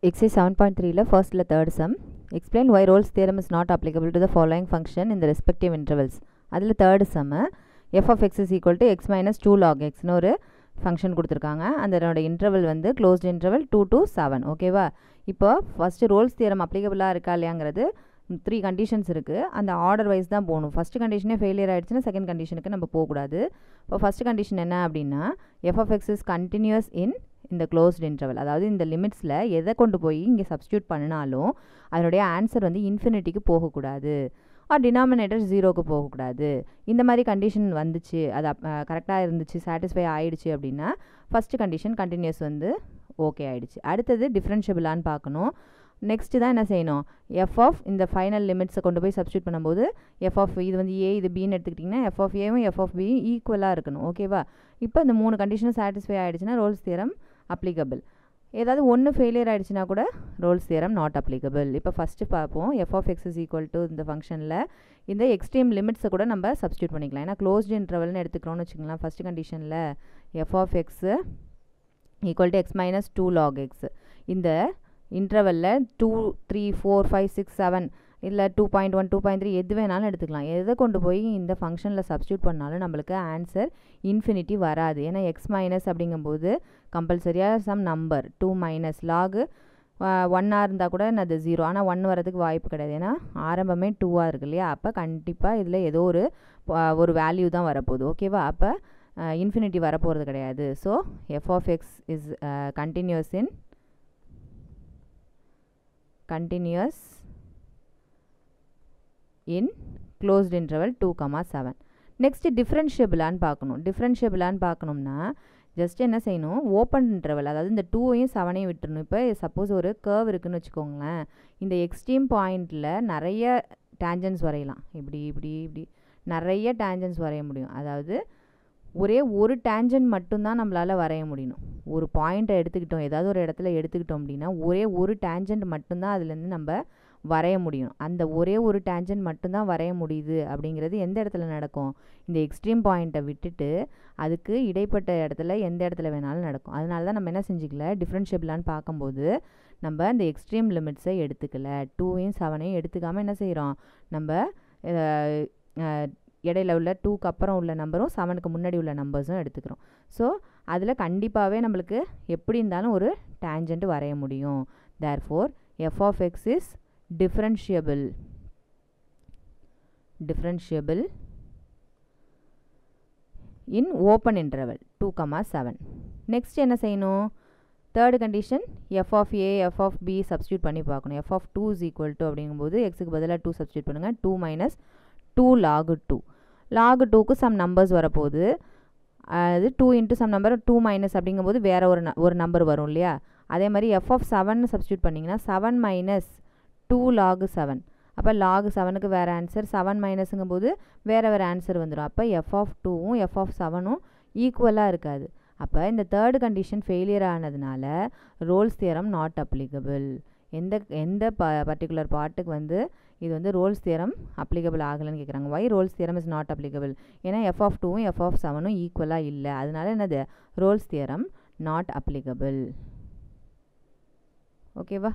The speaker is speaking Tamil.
Exercise 7.3 first third sum. Explain why Rolle's theorem is not applicable to the following function in the respective intervals. அதில் third sum f of x is equal to x minus 2 log x னு ஒரு ஃபங்க்ஷன் கொடுத்துருக்காங்க. அதனோட இன்டர்வல் வந்து க்ளோஸ்ட் இன்டர்வல் 2 to 7. ஓகேவா? இப்போ ஃபஸ்ட்டு ரோல்ஸ் தியரம் அப்ளிகபிளாக இருக்கா இல்லையாங்கிறது 3 கண்டிஷன்ஸ் இருக்குது. அந்த ஆர்டர் வைஸ் தான் போகணும். ஃபஸ்ட்டு கண்டிஷனே ஃபெயிலியர் ஆகிடுச்சுன்னா செகண்ட் கண்டிஷனுக்கு நம்ம போகக்கூடாது. இப்போ ஃபஸ்ட்டு கண்டிஷன் என்ன அப்படின்னா f of x is continuous in இந்த க்ளோஸ்ட் இன்டர்வல், அதாவது இந்த லிமிட்ஸில் எதை கொண்டு போய் இங்கே சப்ஸ்டியூட் பண்ணினாலும் அதனுடைய ஆன்சர் வந்து இன்ஃபினிட்டிக்கு போகக்கூடாது, டினாமினேட்டர் ஜீரோக்கு போகக்கூடாது. இந்த மாதிரி கண்டிஷன் வந்துச்சு, அது கரெக்டாக இருந்துச்சு, சாட்டிஸ்ஃபை ஆகிடுச்சு அப்படின்னா ஃபஸ்ட்டு கண்டிஷன் கண்டினியூஸ் வந்து ஓகே ஆகிடுச்சு. அடுத்தது டிஃப்ரென்ஷியபிளான்னு பார்க்கணும். நெக்ஸ்ட்டு தான் என்ன செய்யணும், எஃப் ஆஃப் இந்த ஃபைனல் லிமிட்ஸை கொண்டு போய் சப்ஸ்டியூட் பண்ணும்போது எஃப் ஆஃப் இது வந்து ஏ இது பின்னு எடுத்துக்கிட்டிங்கன்னா எஃப் ஆஃப் ஏவும் எஃப் ஆஃப் பியும் ஈக்குவலாக இருக்கணும். ஓகேவா? இப்போ இந்த 3 கண்டிஷனும் சாட்டிஸ்ஃபை ஆகிடுச்சுன்னா ரோல்ஸ் தியரம் அப்ளிகபிள். ஏதாவது ஒன்று ஃபெயிலியர் ஆகிடுச்சுன்னா கூட ரோல்ஸ் தியரம் நாட் அப்ளிகபிள். இப்போ ஃபஸ்ட்டு பார்ப்போம். F of x is equal to இந்த ஃபங்க்ஷனில் இந்த எக்ஸ்ட்ரீம் லிமிட்ஸை கூட நம்ம சப்ஸ்டியூட் பண்ணிக்கலாம். ஏன்னா க்ளோஸ்ட் இன்டர்வல்னு எடுத்துக்கிறோன்னு வச்சுக்கலாம். ஃபஸ்ட்டு கண்டிஷனில் f of x equal to x minus 2 log x. இந்த இன்டர்வலில் 2, 3, 4, 5, 6, 7 இல்லை 2.1, 2.3 எது வேணாலும் எடுத்துக்கலாம். எதை கொண்டு போய் இந்த ஃபங்க்ஷனில் சப்ஸ்டியூட் பண்ணாலும் நம்மளுக்கு ஆன்சர் இன்ஃபினிட்டி வராது. ஏன்னா எக்ஸ் மைனஸ் அப்படிங்கும்போது கம்பல்சரியாக சம் நம்பர் 2 மைனஸ் லாகு 1ஆக இருந்தால் கூட அது 0, ஆனால் 1 வரதுக்கு வாய்ப்பு கிடையாது. ஏன்னா ஆரம்பமே 2ஆக இருக்கு இல்லையா? அப்போ கண்டிப்பாக இதில் ஏதோ ஒரு வேல்யூ தான் வரப்போகுது. ஓகேவா? அப்போ இன்ஃபினிட்டி வரப்போகிறது கிடையாது. So f of x is continues in closed interval 2, 7. Next டிஃப்ரென்ஷியபிளான்னு பார்க்கணும். டிஃப்ரென்ஷியபிளான்னு பார்க்கணும்னா ஜஸ்ட் என்ன செய்யணும், ஓப்பன் இன்டர்வல், அதாவது இந்த 2ஐயும் 7ஐயும் விட்டுறணும். இப்போ சப்போஸ் ஒரு கர்வ் இருக்குதுன்னு வச்சுக்கோங்களேன். இந்த எக்ஸ்ட்ரீம் பாயிண்டில் நிறைய டேஞ்சன்ஸ் வரையலாம். இப்படி நிறைய டேஞ்சன்ஸ் வரைய முடியும். அதாவது ஒரே ஒரு டேஞ்சன்ட் மட்டும்தான் நம்மளால் வரைய முடியும். ஒரு பாயிண்ட்டை எடுத்துக்கிட்டோம், ஏதாவது ஒரு இடத்துல எடுத்துக்கிட்டோம் அப்படின்னா ஒரே ஒரு டேஞ்சன்ட் மட்டும்தான் அதுலேருந்து நம்ம வரைய முடியும். அந்த ஒரே ஒரு டேஞ்சன்ட் மட்டும்தான் வரைய முடியுது அப்படிங்கிறது எந்த இடத்துல நடக்கும், இந்த எக்ஸ்ட்ரீம் பாயிண்ட்டை விட்டுட்டு அதுக்கு இடைப்பட்ட இடத்துல எந்த இடத்துல வேணாலும் நடக்கும். அதனால தான் நம்ம என்ன செஞ்சுக்கல, டிஃப்ரென்ஷியபிளான்னு பார்க்கும்போது நம்ம அந்த எக்ஸ்ட்ரீம் லிமிட்ஸை எடுத்துக்கல. 2ஐயும் 7ஐயும் எடுத்துக்காமல் என்ன செய்கிறோம், நம்ம இடையில உள்ள 2க்கு அப்புறம் உள்ள நம்பரும் 7க்கு முன்னாடி உள்ள நம்பர்ஸும் எடுத்துக்கிறோம். ஸோ அதில் கண்டிப்பாகவே நம்மளுக்கு எப்படி இருந்தாலும் ஒரு டேஞ்சன்ட் வரைய முடியும். Therefore f of x is differentiable in open interval 2, 7. next என்ன செய்யணும், third condition f of a f of b substitute பண்ணி பார்க்கணும். f of 2 is equal to அப்படிங்கும்போது xக்கு பதிலாக 2 substitute பண்ணுங்க. 2 minus 2 log 2. log 2க்கு some numbers வரப்போகுது. அது 2 into some number 2 minus அப்படிங்கும்போது வேறு ஒரு நம்பர் வரும் இல்லையா? அதே மாதிரி f of 7 substitute பண்ணிங்கன்னா 7 minus 2 log 7. அப்போ log 7க்கு வேறு ஆன்சர், 7 மைனஸுங்கும் போது வேறு ஆன்சர் வந்துடும். அப்போ எஃப் ஆஃப் 2வும் எஃப் ஆஃப் 7ம் ஈக்குவலாக இருக்காது. அப்போ இந்த தேர்ட் கண்டிஷன் ஃபெயிலியர் ஆனதுனால ரோல்ஸ் தியரம் நாட் அப்ளிகபிள். எந்த பர்டிகுலர் பார்ட்டுக்கு வந்து இது வந்து ரோல்ஸ் தியரம் அப்ளிகபிள் ஆகலைன்னு கேட்குறாங்க. Why Rolle's theorem is not applicable? ஏன்னா எஃப் ஆஃப் 2வும் எஃப் ஆஃப் 7ம் ஈக்குவலாக இல்லை. அதனால என்னது, ரோல்ஸ் தியரம் நாட் அப்ளிகபிள். ஓகேவா?